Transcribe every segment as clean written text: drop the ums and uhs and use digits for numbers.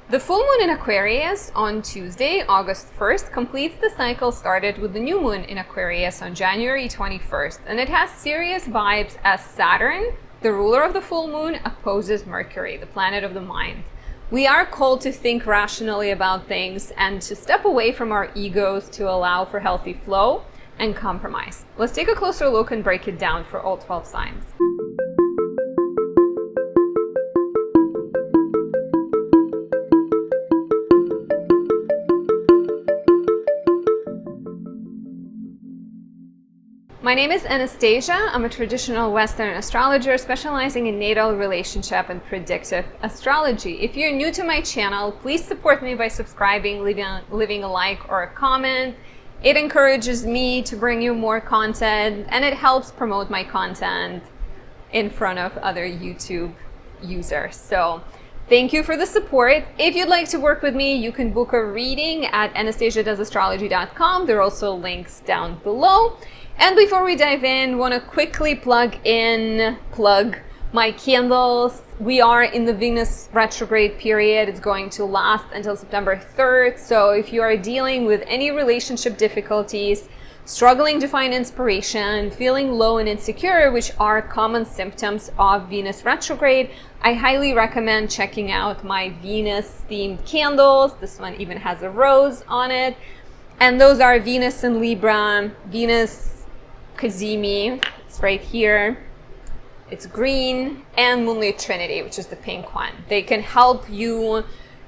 The full moon in Aquarius on Tuesday, August 1st, completes the cycle started with the new moon in Aquarius on January 21st, and it has serious vibes as Saturn, the ruler of the full moon, opposes Mercury, the planet of the mind. We are called to think rationally about things and to step away from our egos to allow for healthy flow and compromise. Let's take a closer look and break it down for all 12 signs. My name is Anastasia. I'm a traditional Western astrologer specializing in natal, relationship, and predictive astrology. If you're new to my channel, please support me by subscribing, leaving a like or a comment. It encourages me to bring you more content, and it helps promote my content in front of other YouTube users. So thank you for the support. If you'd like to work with me, you can book a reading at anastasiadoesastrology.com. There are also links down below. And before we dive in, want to quickly plug my candles. We are in the Venus retrograde period. It's going to last until September 3rd. So if you are dealing with any relationship difficulties, struggling to find inspiration, feeling low and insecure, which are common symptoms of Venus retrograde, I highly recommend checking out my Venus themed candles. This one even has a rose on it. And those are Venus in Libra, Venus Kazemi, it's right here, it's green, and Moonlit Trinity, which is the pink one. They can help you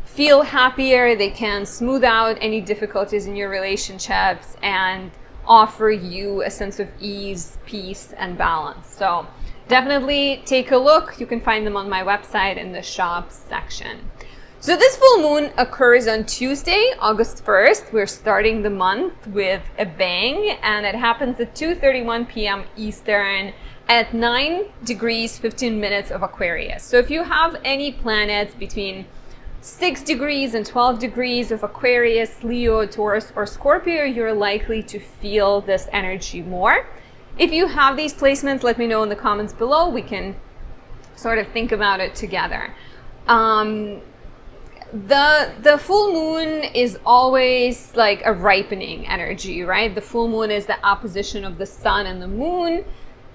feel happier, they can smooth out any difficulties in your relationships and offer you a sense of ease, peace, and balance. So definitely take a look. You can find them on my website in the shop section. So this full moon occurs on Tuesday, August 1st. We're starting the month with a bang, and it happens at 2:31 p.m. Eastern at 9 degrees 15 minutes of Aquarius. So if you have any planets between 6 degrees and 12 degrees of Aquarius, Leo, Taurus, or Scorpio, you're likely to feel this energy more. If you have these placements, let me know in the comments below. We can sort of think about it together. The full moon is always like a ripening energy, right? The full moon is the opposition of the sun and the moon.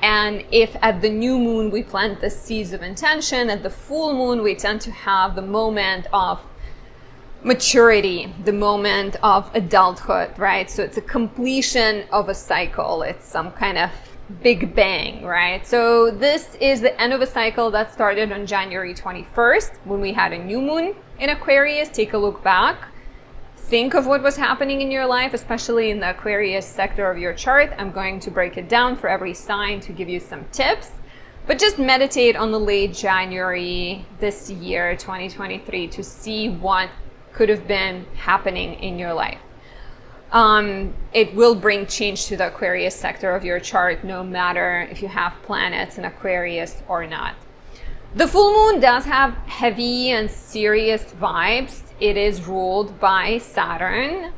And if at the new moon we plant the seeds of intention, at the full moon we tend to have the moment of maturity, the moment of adulthood, right? So it's a completion of a cycle. It's some kind of big bang, right? So this is the end of a cycle that started on January 21st when we had a new moon in Aquarius. Take a look back. Think of what was happening in your life, especially in the Aquarius sector of your chart. I'm going to break it down for every sign to give you some tips, but just meditate on the late January this year, 2023, to see what could have been happening in your life. It will bring change to the Aquarius sector of your chart, no matter if you have planets in Aquarius or not. The full moon does have heavy and serious vibes. It is ruled by Saturn.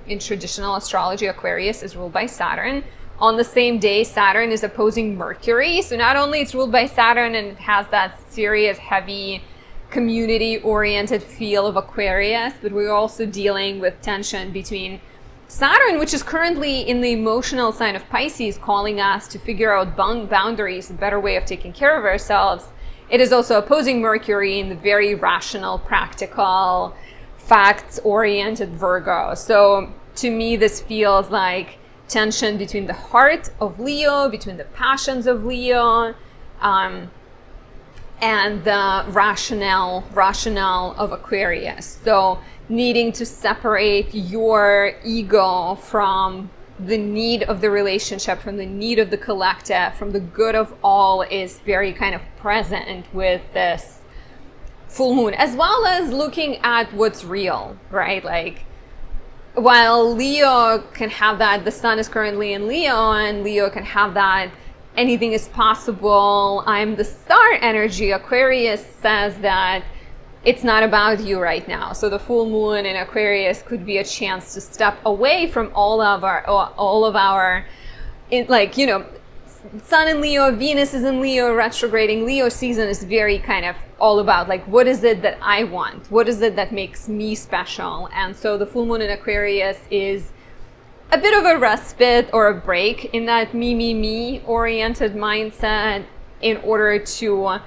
In traditional astrology, Aquarius is ruled by Saturn. On the same day, Saturn is opposing Mercury. So not only it's ruled by Saturn and it has that serious, heavy, community-oriented feel of Aquarius, but we're also dealing with tension between Saturn, which is currently in the emotional sign of Pisces, calling us to figure out boundaries, a better way of taking care of ourselves. It is also opposing Mercury in the very rational, practical, facts-oriented Virgo. So to me, this feels like tension between the heart of Leo, between the passions of Leo, and the rationale of Aquarius. So needing to separate your ego from the need of the relationship, from the need of the collective, from the good of all is very kind of present with this full moon, as well as looking at what's real, right? Like, while Leo can have that, the sun is currently in Leo, and Leo can have that anything is possible, I'm the star energy. Aquarius says that it's not about you right now. So the full moon in Aquarius could be a chance to step away from all of our Sun in Leo, Venus is in Leo, retrograding. Leo season is very kind of all about like, what is it that I want? What is it that makes me special? And so the full moon in Aquarius is a bit of a respite or a break in that me oriented mindset in order to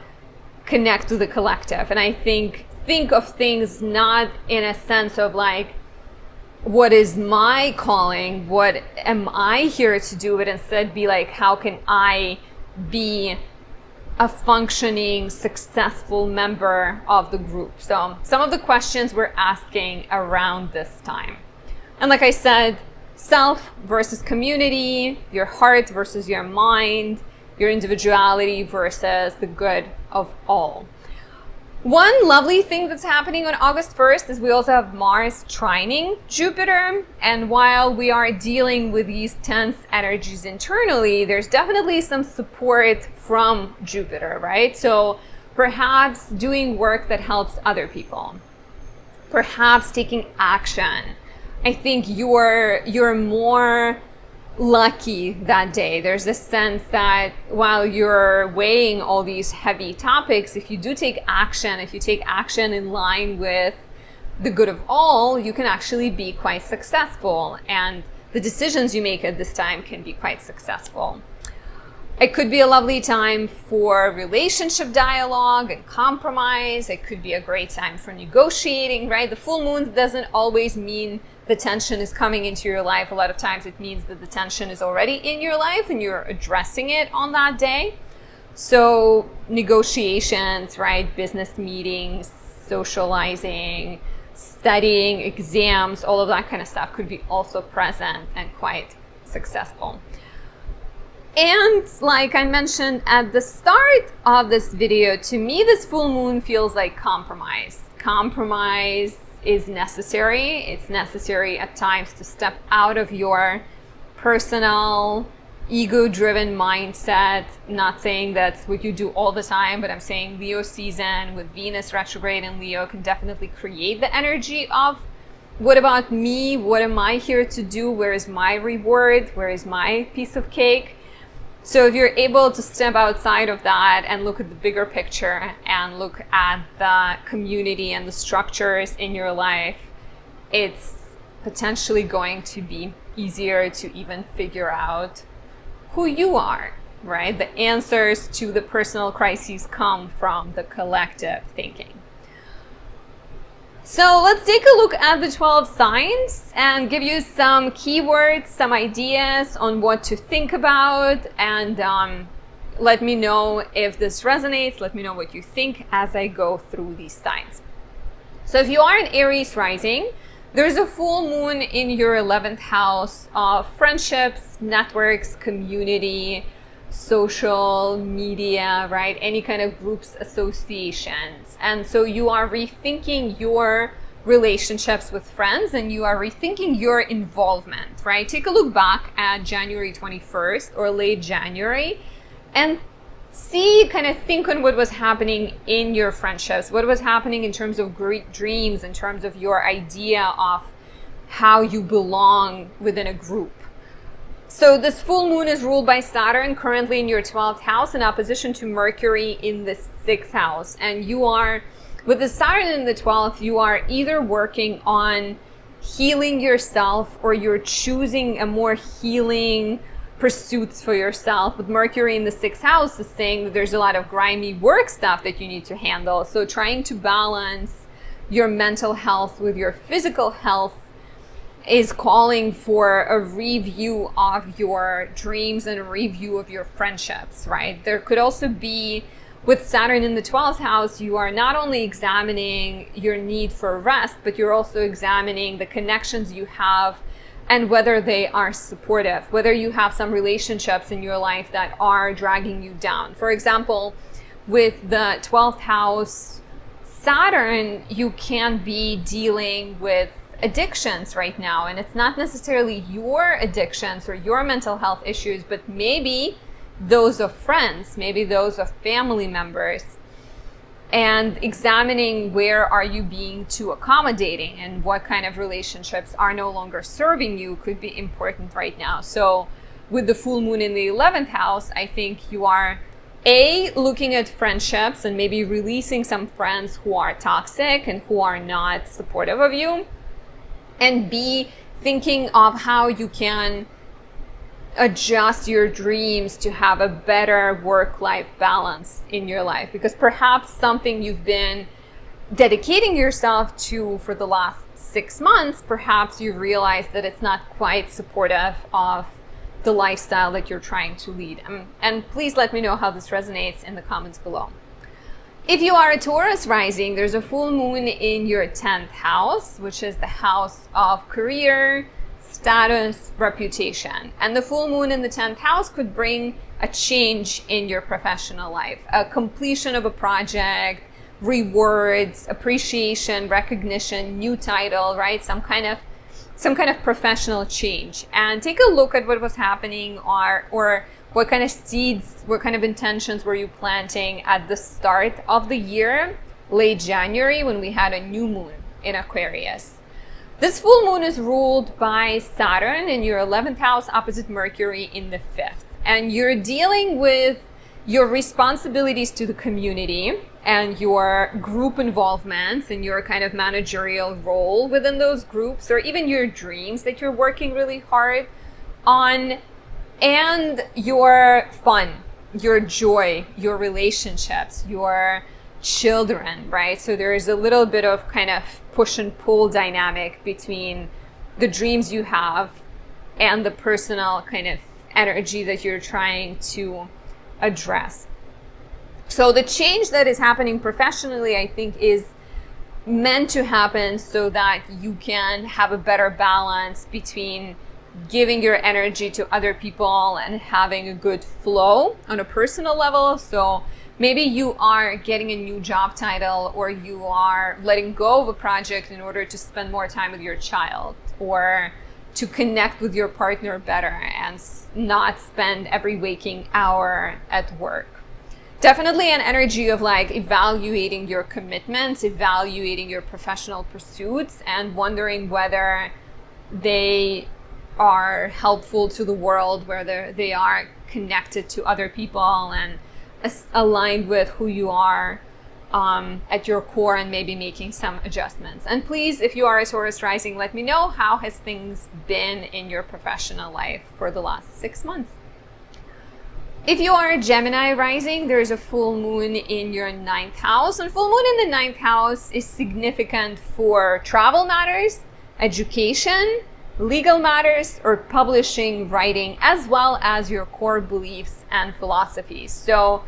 connect to the collective. And I think of things not in a sense of like, what is my calling? What am I here to do? But instead be like, how can I be a functioning, successful member of the group? So some of the questions we're asking around this time. And like I said, self versus community, your heart versus your mind, your individuality versus the good of all. One lovely thing that's happening on August 1st is we also have Mars trining Jupiter. And while we are dealing with these tense energies internally, there's definitely some support from Jupiter, right? So perhaps doing work that helps other people, perhaps taking action. I think you're more lucky that day. There's this sense that while you're weighing all these heavy topics, if you do take action, if you take action in line with the good of all, you can actually be quite successful. And the decisions you make at this time can be quite successful. It could be a lovely time for relationship dialogue and compromise. It could be a great time for negotiating, right? The full moon doesn't always mean the tension is coming into your life. A lot of times it means that the tension is already in your life and you're addressing it on that day. So negotiations, right? Business meetings, socializing, studying, exams, all of that kind of stuff could be also present and quite successful. And like I mentioned at the start of this video, to me, this full moon feels like compromise. Compromise is necessary. It's necessary at times to step out of your personal, ego-driven mindset. I'm not saying that's what you do all the time, but I'm saying Leo season with Venus retrograde in Leo can definitely create the energy of, what about me? What am I here to do? Where is my reward? Where is my piece of cake? So if you're able to step outside of that and look at the bigger picture and look at the community and the structures in your life, it's potentially going to be easier to even figure out who you are, right? The answers to the personal crises come from the collective thinking. So let's take a look at the 12 signs and give you some keywords, some ideas on what to think about, and let me know if this resonates. Let me know what you think as I go through these signs. So if you are an Aries rising, there's a full moon in your 11th house of friendships, networks, community, social media, right? Any kind of groups, associations. And so you are rethinking your relationships with friends and you are rethinking your involvement, right? Take a look back at January 21st or late January and think on what was happening in your friendships, what was happening in terms of great dreams, in terms of your idea of how you belong within a group. So this full moon is ruled by Saturn, currently in your 12th house, in opposition to Mercury in the 6th house. And you are, with the Saturn in the 12th, you are either working on healing yourself or you're choosing a more healing pursuits for yourself. With Mercury in the 6th house is saying that there's a lot of grimy work stuff that you need to handle. So trying to balance your mental health with your physical health is calling for a review of your dreams and a review of your friendships, right? There could also be, with Saturn in the 12th house, you are not only examining your need for rest, but you're also examining the connections you have and whether they are supportive, whether you have some relationships in your life that are dragging you down. For example, with the 12th house Saturn, you can be dealing with addictions right now, and it's not necessarily your addictions or your mental health issues, but maybe those of friends, maybe those of family members, and examining where are you being too accommodating and what kind of relationships are no longer serving you could be important right now. So with the full moon in the 11th house, I think you are looking at friendships and maybe releasing some friends who are toxic and who are not supportive of you, and B, thinking of how you can adjust your dreams to have a better work-life balance in your life, because perhaps something you've been dedicating yourself to for the last 6 months, perhaps you realize that it's not quite supportive of the lifestyle that you're trying to lead. And please let me know how this resonates in the comments below. If you are a Taurus rising, there's a full moon in your 10th house, which is the house of career, status, reputation. And the full moon in the 10th house could bring a change in your professional life, a completion of a project, rewards, appreciation, recognition, new title, right? Some kind of professional change. And take a look at what was happening, or what kind of seeds, what kind of intentions were you planting at the start of the year, late January, when we had a new moon in Aquarius. This full moon is ruled by Saturn in your 11th house opposite Mercury in the 5th. And you're dealing with your responsibilities to the community and your group involvements and your kind of managerial role within those groups, or even your dreams that you're working really hard on, and your fun, your joy, your relationships, your children, right? So there is a little bit of kind of push and pull dynamic between the dreams you have and the personal kind of energy that you're trying to address. So the change that is happening professionally, I think, is meant to happen so that you can have a better balance between giving your energy to other people and having a good flow on a personal level. So maybe you are getting a new job title, or you are letting go of a project in order to spend more time with your child, or to connect with your partner better and not spend every waking hour at work. Definitely an energy of like evaluating your commitments, evaluating your professional pursuits, and wondering whether they are helpful to the world, whether they are connected to other people and aligned with who you are at your core, and maybe making some adjustments. And please, if you are a Taurus rising, let me know how has things been in your professional life for the last 6 months. If you are a Gemini rising, there is a full moon in your 9th house, and full moon in the 9th house is significant for travel matters, education, legal matters, or publishing, writing, as well as your core beliefs and philosophies. So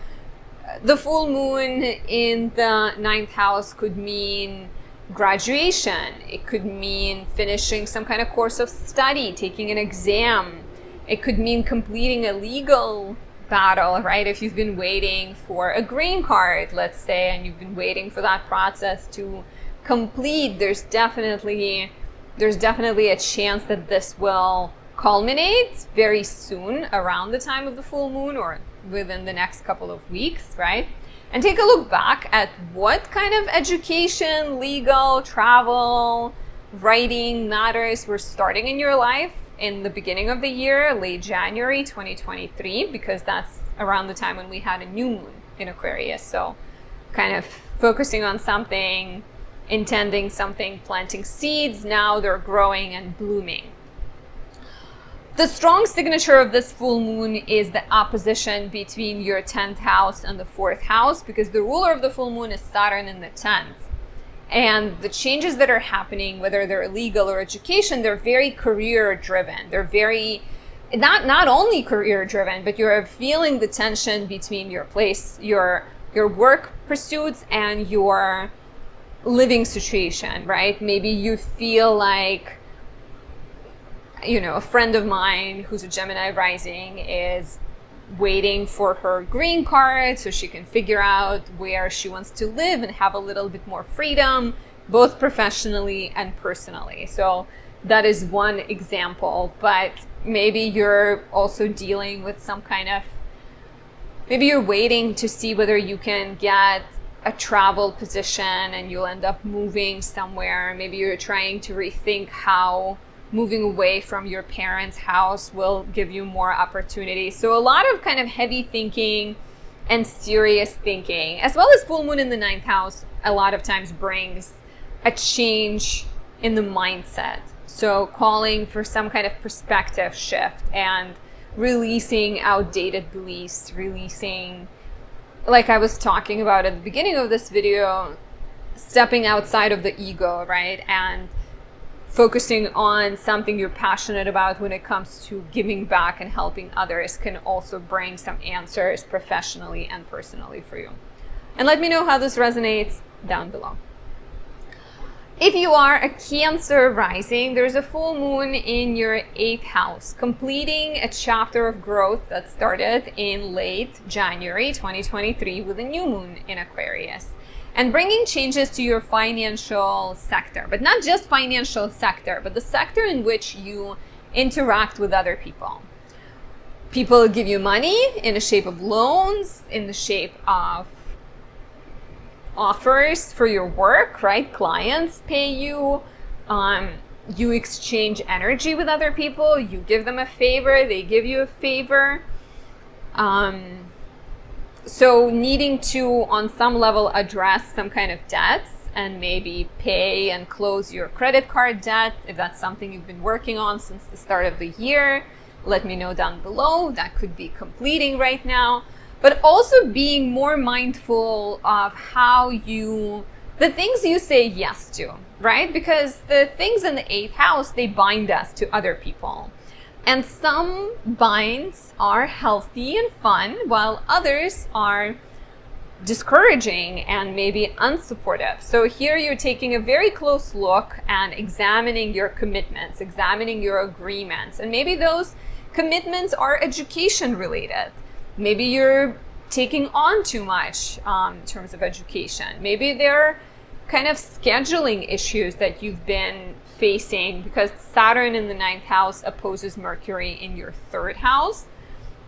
the full moon in the 9th house could mean graduation. It could mean finishing some kind of course of study, taking an exam. It could mean completing a legal battle, right? If you've been waiting for a green card, let's say, and you've been waiting for that process to complete, there's definitely a chance that this will culminate very soon, around the time of the full moon, or within the next couple of weeks, right? And take a look back at what kind of education, legal, travel, writing matters were starting in your life in the beginning of the year, late January 2023, because that's around the time when we had a new moon in Aquarius. So kind of focusing on something, intending something, planting seeds, now they're growing and blooming. The strong signature of this full moon is the opposition between your 10th house and the 4th house, because the ruler of the full moon is Saturn in the 10th. And the changes that are happening, whether they're legal or education, they're very career driven. They're very, not only career driven, but you're feeling the tension between your work pursuits and your living situation, right? Maybe you feel like, a friend of mine who's a Gemini rising is waiting for her green card so she can figure out where she wants to live and have a little bit more freedom, both professionally and personally. So that is one example, but maybe you're also dealing with some kind of, maybe you're waiting to see whether you can get a travel position and you'll end up moving somewhere. Maybe you're trying to rethink how moving away from your parents' house will give you more opportunities. So a lot of kind of heavy thinking and serious thinking, as well as full moon in the 9th house, a lot of times brings a change in the mindset. So calling for some kind of perspective shift and releasing outdated beliefs, releasing, like I was talking about at the beginning of this video, stepping outside of the ego, right? And focusing on something you're passionate about when it comes to giving back and helping others can also bring some answers professionally and personally for you. And let me know how this resonates down below. If you are a Cancer rising, there's a full moon in your 8th house, completing a chapter of growth that started in late January 2023 with a new moon in Aquarius, and bringing changes to your financial sector, but not just financial sector, but the sector in which you interact with other people. People give you money in the shape of loans, in the shape of offers for your work, right? Clients pay you. You exchange energy with other people. You give them a favor, they give you a favor. So needing to, on some level, address some kind of debts and maybe pay and close your credit card debt. If that's something you've been working on since the start of the year, let me know down below. That could be completing right now. But also being more mindful of the things you say yes to, right? Because the things in the 8th house, they bind us to other people. And some binds are healthy and fun, while others are discouraging and maybe unsupportive. So here you're taking a very close look and examining your commitments, examining your agreements. And maybe those commitments are education related. Maybe you're taking on too much in terms of education. Maybe they're kind of scheduling issues that you've been facing because Saturn in the 9th house opposes Mercury in your 3rd house.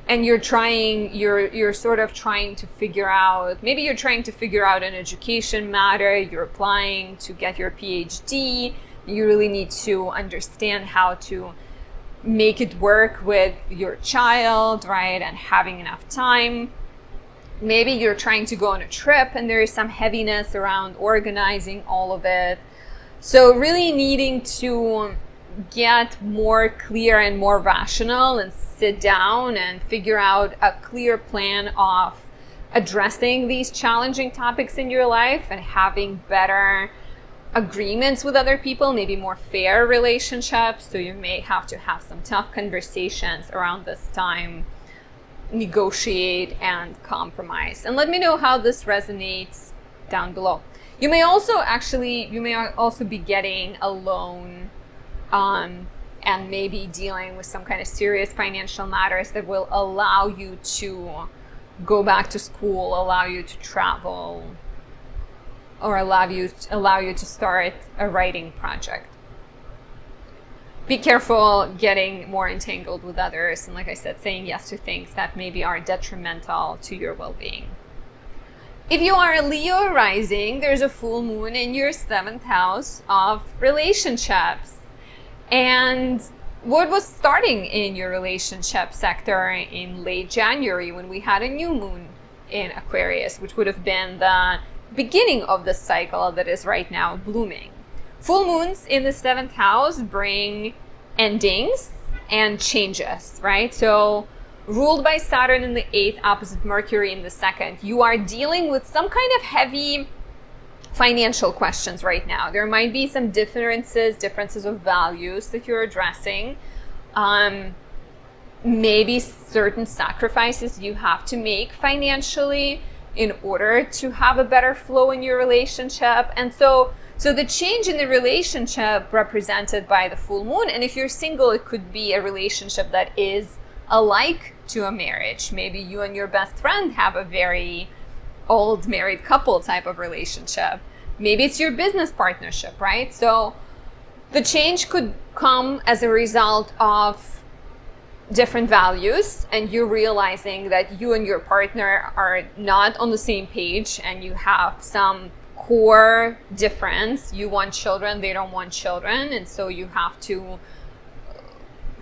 And you're sort of trying to figure out, maybe you're trying to figure out an education matter, you're applying to get your PhD, you really need to understand how to make it work with your child, right? And having enough time. Maybe you're trying to go on a trip and there is some heaviness around organizing all of it. So really needing to get more clear and more rational and sit down and figure out a clear plan of addressing these challenging topics in your life and having better agreements with other people, maybe more fair relationships. So you may have to have some tough conversations around this time, negotiate and compromise. And let me know how this resonates down below. You may also be getting a loan and maybe dealing with some kind of serious financial matters that will allow you to go back to school, allow you to travel, or allow you to start a writing project. Be careful getting more entangled with others, and like I said, saying yes to things that maybe are detrimental to your well-being. If you are a Leo rising, there's a full moon in your 7th house of relationships. And what was starting in your relationship sector in late January when we had a new moon in Aquarius, which would have been the beginning of the cycle that is right now blooming. Full moons in the 7th house bring endings and changes, right? So ruled by Saturn in the 8th, opposite Mercury in the 2nd, you are dealing with some kind of heavy financial questions right now. There might be some differences of values that you're addressing. Maybe certain sacrifices you have to make financially in order to have a better flow in your relationship. And so the change in the relationship represented by the full moon, and if you're single, it could be a relationship that is alike to a marriage. Maybe you and your best friend have a very old married couple type of relationship. Maybe it's your business partnership, right? So the change could come as a result of different values and you realizing that you and your partner are not on the same page and you have some core difference. You want children, they don't want children, and so you have to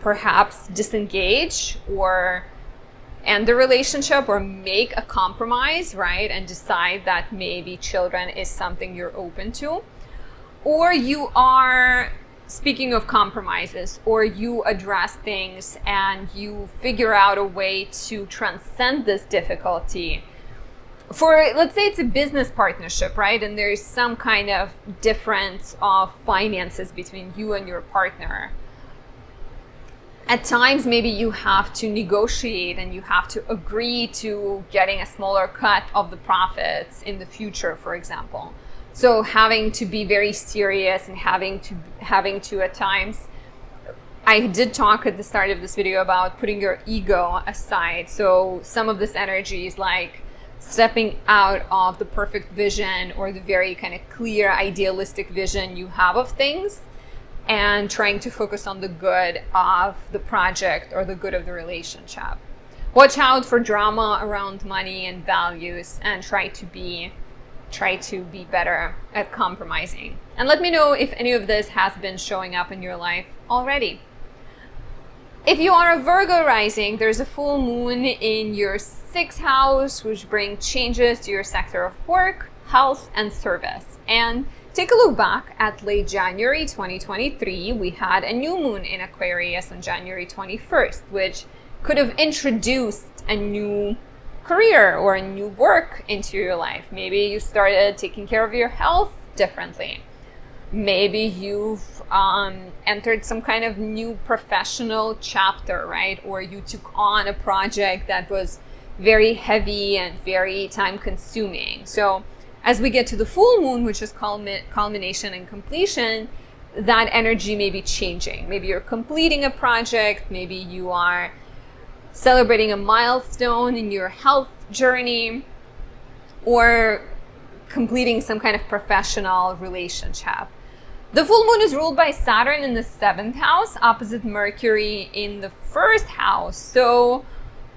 perhaps disengage or end the relationship or make a compromise, right? And decide that maybe children is something you're open to. Or you are, speaking of compromises, or you address things and you figure out a way to transcend this difficulty. For, let's say it's a business partnership, right? And there's some kind of difference of finances between you and your partner. At times, maybe you have to negotiate and you have to agree to getting a smaller cut of the profits in the future, for example. So having to be very serious and having to at times, I did talk at the start of this video about putting your ego aside. So some of this energy is like stepping out of the perfect vision or the very kind of clear idealistic vision you have of things and trying to focus on the good of the project or the good of the relationship. Watch out for drama around money and values, and try to be better at compromising. And let me know if any of this has been showing up in your life already. If you are a Virgo rising, there's a full moon in your 6th house, which brings changes to your sector of work, health, and service. And take a look back at late January 2023. We had a new moon in Aquarius on January 21st, which could have introduced a new career or a new work into your life. Maybe you started taking care of your health differently. Maybe you've entered some kind of new professional chapter, right? Or you took on a project that was very heavy and very time consuming. So as we get to the full moon, which is culmination and completion, that energy may be changing. Maybe you're completing a project. Maybe you are celebrating a milestone in your health journey, or completing some kind of professional relationship. The full moon is ruled by Saturn in the 7th house, opposite Mercury in the 1st house. So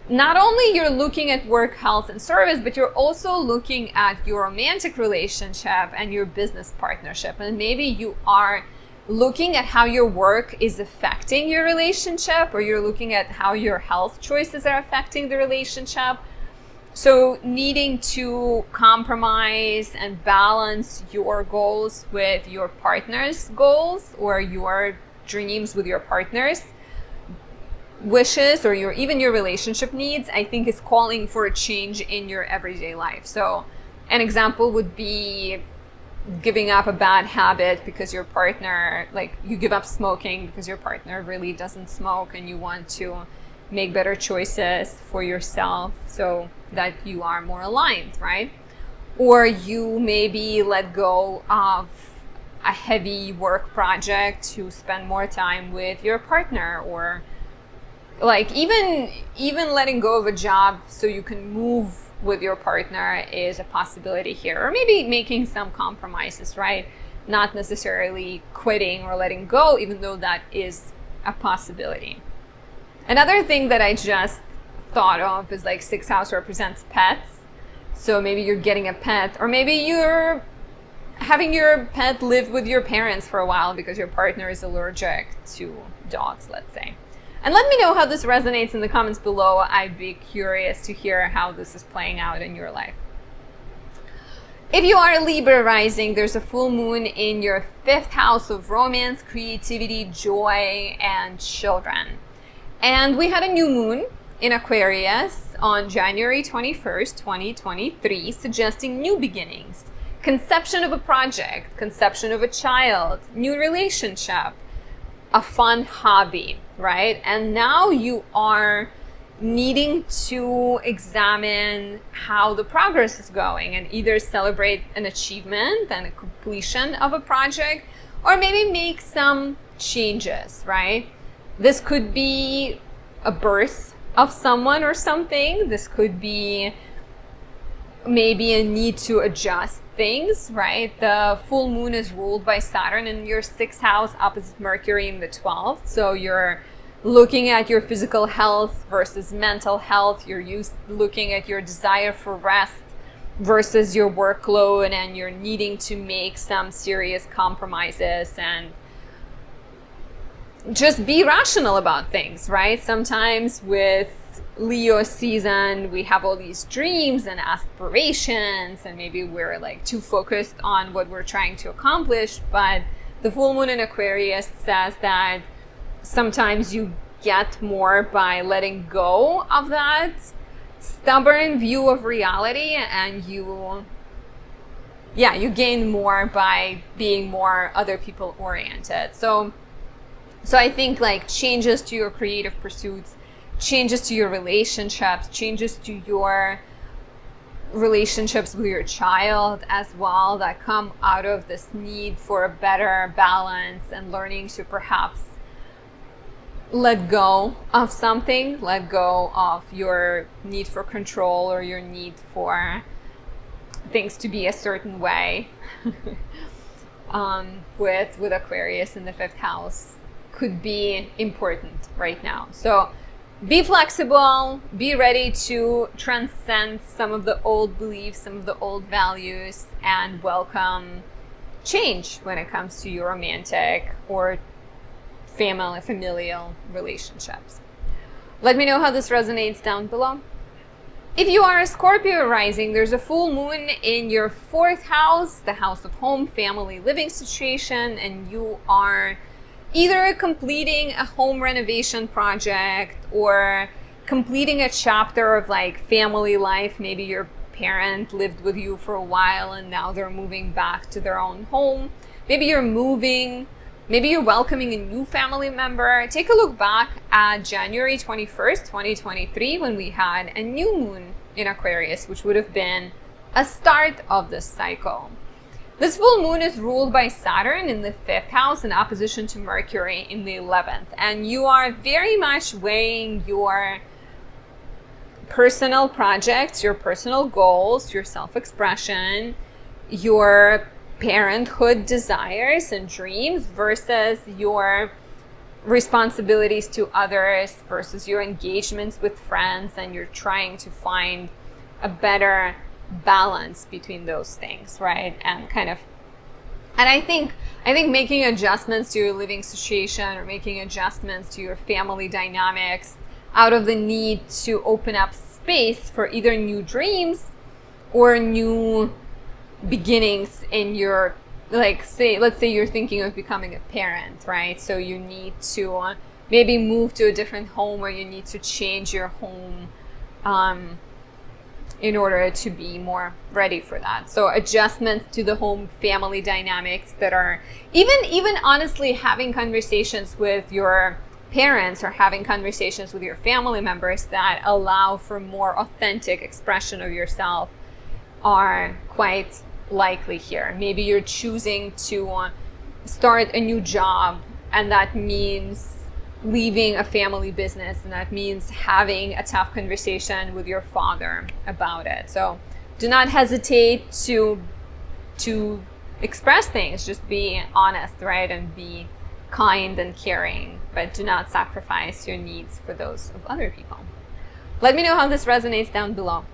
not only you're looking at work, health, and service, but you're also looking at your romantic relationship and your business partnership. And maybe you are looking at how your work is affecting your relationship, or you're looking at how your health choices are affecting the relationship. So needing to compromise and balance your goals with your partner's goals, or your dreams with your partner's wishes, or even your relationship needs, I think is calling for a change in your everyday life. So an example would be giving up a bad habit because your partner, like you give up smoking because your partner really doesn't smoke, and you want to make better choices for yourself so that you are more aligned, right? Or you maybe let go of a heavy work project to spend more time with your partner, or like even letting go of a job so you can move with your partner is a possibility here. Or maybe making some compromises, right? Not necessarily quitting or letting go, even though that is a possibility. Another thing that I just thought of is like 6th house represents pets. So maybe you're getting a pet, or maybe you're having your pet live with your parents for a while because your partner is allergic to dogs, let's say. And let me know how this resonates in the comments below. I'd be curious to hear how this is playing out in your life. If you are a Libra rising, there's a full moon in your 5th house of romance, creativity, joy, and children. And we had a new moon in Aquarius on January 21st, 2023, suggesting new beginnings, conception of a project, conception of a child, new relationship, a fun hobby, right? And now you are needing to examine how the progress is going and either celebrate an achievement and a completion of a project, or maybe make some changes, right? This could be a birth of someone or something. This could be maybe a need to adjust things, right? The full moon is ruled by Saturn in your 6th house, opposite Mercury in the 12th. So you're looking at your physical health versus mental health. You're looking at your desire for rest versus your workload, and you're needing to make some serious compromises and just be rational about things, right? Sometimes with Leo season, we have all these dreams and aspirations, and maybe we're like too focused on what we're trying to accomplish. But the full moon in Aquarius says that sometimes you get more by letting go of that stubborn view of reality, and you gain more by being more other people oriented. So I think like changes to your creative pursuits, changes to your relationships, changes to your relationships with your child as well, that come out of this need for a better balance and learning to perhaps let go of something, let go of your need for control or your need for things to be a certain way. With Aquarius in the 5th house could be important right now. So be flexible, be ready to transcend some of the old beliefs, some of the old values, and welcome change when it comes to your romantic or familial relationships. Let me know how this resonates down below. If you are a Scorpio rising, there's a full moon in your 4th house, the house of home, family, living situation, and you are either completing a home renovation project or completing a chapter of like family life. Maybe your parent lived with you for a while and now they're moving back to their own home. Maybe you're moving. Maybe you're welcoming a new family member. Take a look back at January 21st, 2023, when we had a new moon in Aquarius, which would have been a start of this cycle. This full moon is ruled by Saturn in the 5th house in opposition to Mercury in the 11th. And you are very much weighing your personal projects, your personal goals, your self-expression, your parenthood desires and dreams versus your responsibilities to others, versus your engagements with friends, and you're trying to find a better balance between those things, right? And I think making adjustments to your living situation or making adjustments to your family dynamics out of the need to open up space for either new dreams or new beginnings in your, let's say you're thinking of becoming a parent, right? So you need to maybe move to a different home, or you need to change your home in order to be more ready for that. So adjustments to the home family dynamics that are even honestly having conversations with your parents or having conversations with your family members that allow for more authentic expression of yourself are quite likely here. Maybe you're choosing to start a new job, and that means leaving a family business, and that means having a tough conversation with your father about it. So do not hesitate to express things. Just be honest, right? And be kind and caring, but do not sacrifice your needs for those of other people. Let me know how this resonates down below.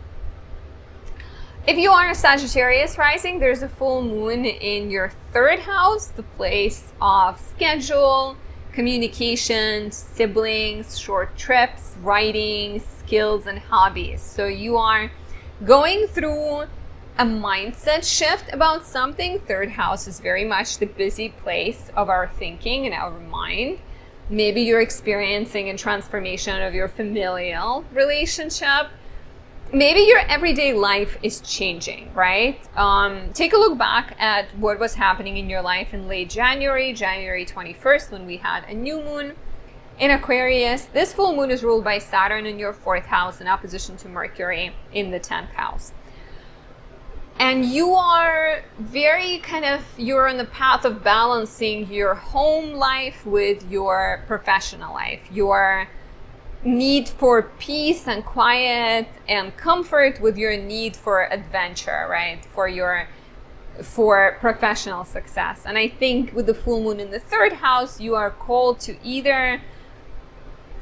If you are a Sagittarius rising, there's a full moon in your 3rd house, the place of schedule, communication, siblings, short trips, writing, skills, and hobbies. So you are going through a mindset shift about something. 3rd house is very much the busy place of our thinking and our mind. Maybe you're experiencing a transformation of your familial relationship. Maybe your everyday life is changing, right? Take a look back at what was happening in your life in late January 21st, when we had a new moon in Aquarius. This full moon is ruled by Saturn in your 4th house in opposition to Mercury in the 10th house. And you are you're on the path of balancing your home life with your professional life. Your need for peace and quiet and comfort with your need for adventure, right? For professional success. And I think with the full moon in the 3rd house, you are called to either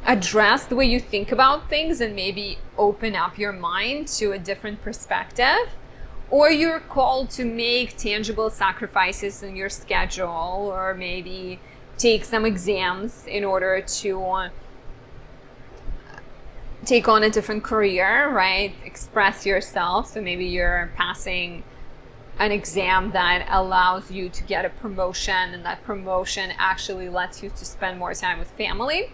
address the way you think about things and maybe open up your mind to a different perspective, or you're called to make tangible sacrifices in your schedule, or maybe take some exams in order to take on a different career, right? Express yourself. So maybe you're passing an exam that allows you to get a promotion, and that promotion actually lets you to spend more time with family.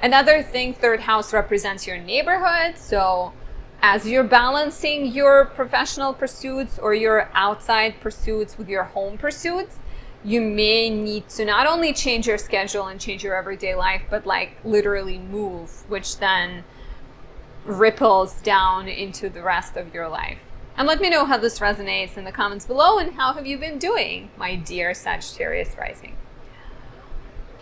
Another thing, third house represents your neighborhood. So as you're balancing your professional pursuits or your outside pursuits with your home pursuits, you may need to not only change your schedule and change your everyday life, but like literally move, which then ripples down into the rest of your life. And let me know how this resonates in the comments below, and how have you been doing, my dear Sagittarius rising.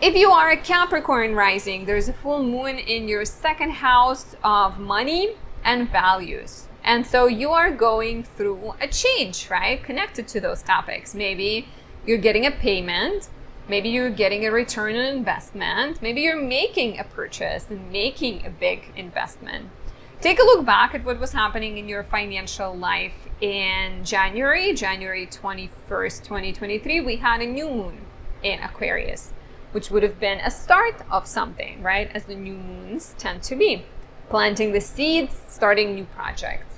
If you are a Capricorn rising, there's a full moon in your second house of money and values. And so you are going through a change, right? Connected to those topics. Maybe you're getting a payment. Maybe you're getting a return on investment. Maybe you're making a purchase and making a big investment. Take a look back at what was happening in your financial life in January 21st, 2023. We had a new moon in Aquarius, which would have been a start of something, right? As the new moons tend to be. Planting the seeds, starting new projects.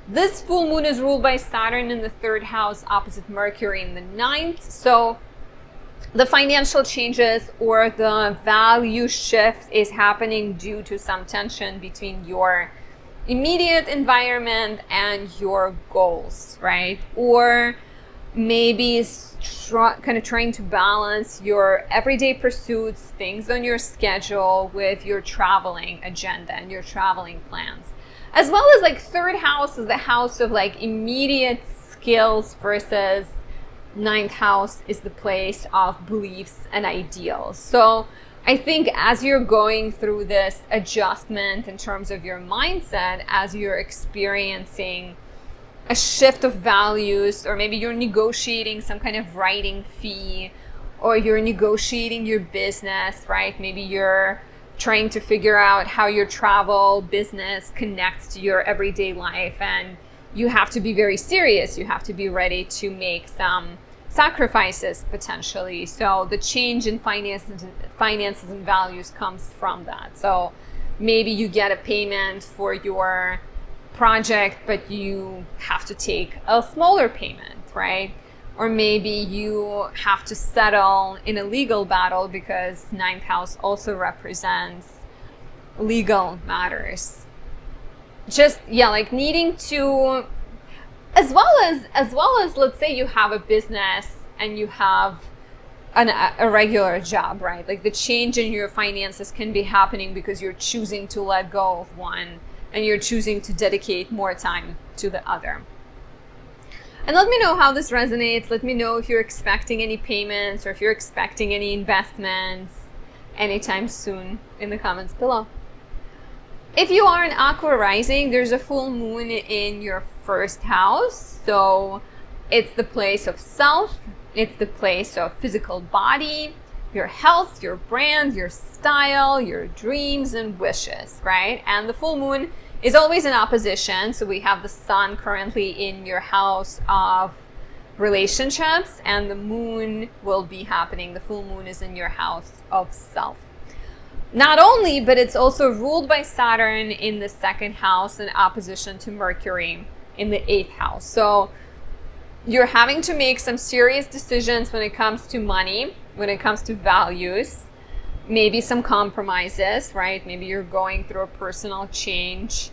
This full moon is ruled by Saturn in the third house, opposite Mercury in the ninth. So the financial changes or the value shift is happening due to some tension between your immediate environment and your goals, right? Or maybe kind of trying to balance your everyday pursuits, things on your schedule, with your traveling agenda and your traveling plans. As well as like third house is the house of like immediate skills, versus ninth house is the place of beliefs and ideals. So I think as you're going through this adjustment in terms of your mindset, as you're experiencing a shift of values, or maybe you're negotiating some kind of writing fee, or you're negotiating your business, right? Maybe you're trying to figure out how your travel business connects to your everyday life, and you have to be very serious. You have to be ready to make some sacrifices potentially. So the change in finances and values comes from that. So maybe you get a payment for your project, but you have to take a smaller payment, right? Or maybe you have to settle in a legal battle, because ninth house also represents legal matters. Just, yeah, like needing to, as well as let's say you have a business and you have a regular job, right? Like the change in your finances can be happening because you're choosing to let go of one and you're choosing to dedicate more time to the other. And let me know how this resonates. Let me know if you're expecting any payments or if you're expecting any investments anytime soon in the comments below. If you are an Aqua rising, there's a full moon in your first house. So it's the place of self. It's the place of physical body, your health, your brand, your style, your dreams and wishes, right? And the full moon is always in opposition. So we have the sun currently in your house of relationships, and the moon will be happening. The full moon is in your house of self. Not only, but it's also ruled by Saturn in the second house in opposition to Mercury in the 8th house. So you're having to make some serious decisions when it comes to money, when it comes to values, maybe some compromises, right? Maybe you're going through a personal change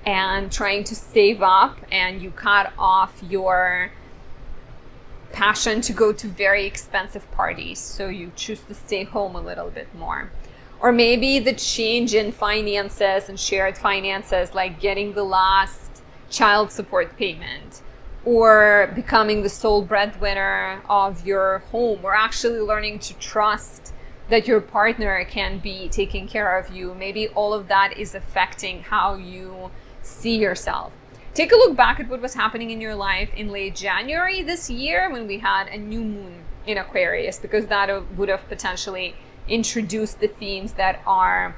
and trying to save up, and you cut off your passion to go to very expensive parties. So you choose to stay home a little bit more. Or maybe the change in finances and shared finances, like getting the last child support payment, or becoming the sole breadwinner of your home, or actually learning to trust that your partner can be taking care of you. Maybe all of that is affecting how you see yourself. Take a look back at what was happening in your life in late January this year when we had a new moon in Aquarius, because that would have potentially introduced the themes that are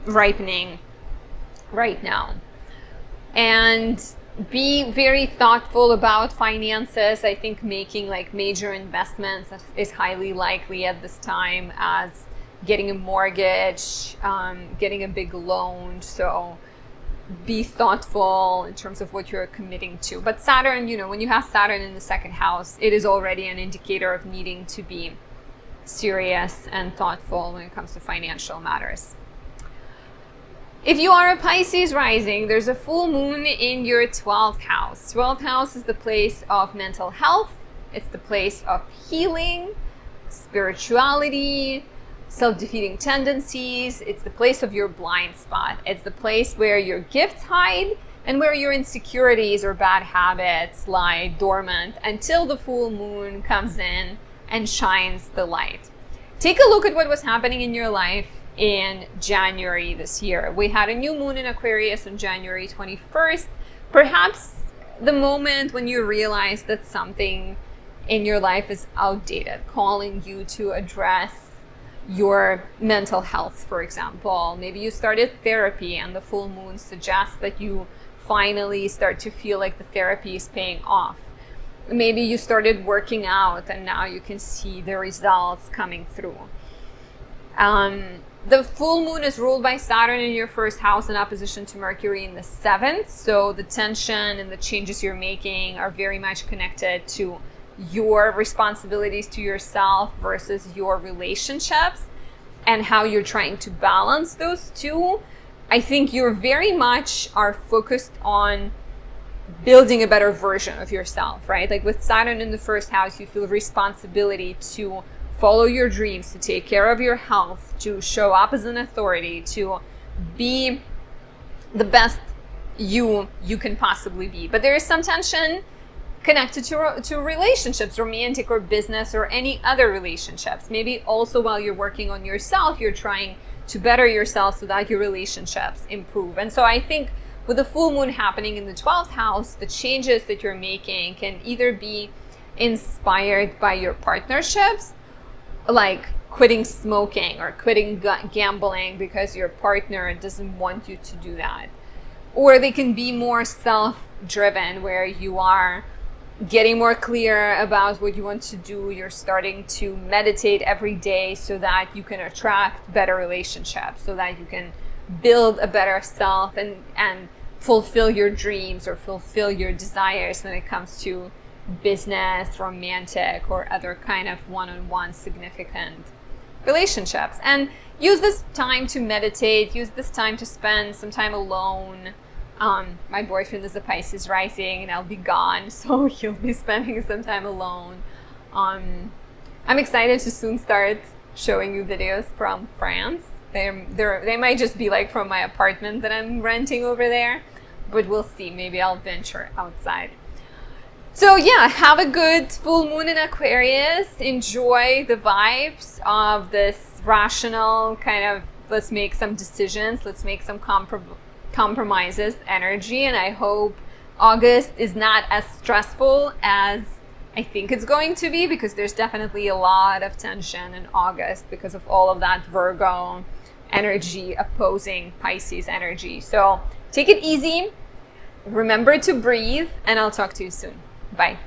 ripening right now. And Be very thoughtful about finances. I think making like major investments is highly likely at this time, as getting a mortgage, getting a big loan. So be thoughtful in terms of what you're committing to. But Saturn, you know, when you have Saturn in the second house, it is already an indicator of needing to be serious and thoughtful when it comes to financial matters. If you are a Pisces rising, there's a full moon in your 12th house. 12th house is the place of mental health. It's the place of healing, spirituality, self-defeating tendencies. It's the place of your blind spot. It's the place where your gifts hide and where your insecurities or bad habits lie dormant until the full moon comes in and shines the light. Take a look at what was happening in your life in January this year. We had a new moon in Aquarius on January 21st. Perhaps the moment when you realize that something in your life is outdated, calling you to address your mental health, for example. Maybe you started therapy and the full moon suggests that you finally start to feel like the therapy is paying off. Maybe you started working out and now you can see the results coming through. The full moon is ruled by Saturn in your first house in opposition to Mercury in the 7th. So the tension and the changes you're making are very much connected to your responsibilities to yourself versus your relationships and how you're trying to balance those two. I think you're very much are focused on building a better version of yourself, right? Like with Saturn in the first house, you feel responsibility to follow your dreams, to take care of your health, to show up as an authority, to be the best you can possibly be. But there is some tension connected to relationships, romantic or business or any other relationships. Maybe also while you're working on yourself, you're trying to better yourself so that your relationships improve. And so I think with the full moon happening in the 12th house, the changes that you're making can either be inspired by your partnerships, like quitting smoking or quitting gambling because your partner doesn't want you to do that. Or they can be more self-driven, where you are getting more clear about what you want to do. You're starting to meditate every day so that you can attract better relationships, so that you can build a better self and fulfill your dreams or fulfill your desires when it comes to business, romantic, or other kind of one-on-one significant relationships. And use this time to meditate, use this time to spend some time alone. My boyfriend is a Pisces rising and I'll be gone, so he'll be spending some time alone. I'm excited to soon start showing you videos from France. They might just be like from my apartment that I'm renting over there, but we'll see. Maybe I'll venture outside. So yeah, have a good full moon in Aquarius. Enjoy the vibes of this rational kind of, let's make some decisions, let's make some compromises energy. And I hope August is not as stressful as I think it's going to be, because there's definitely a lot of tension in August because of all of that Virgo energy opposing Pisces energy. So take it easy, remember to breathe, and I'll talk to you soon. Bye.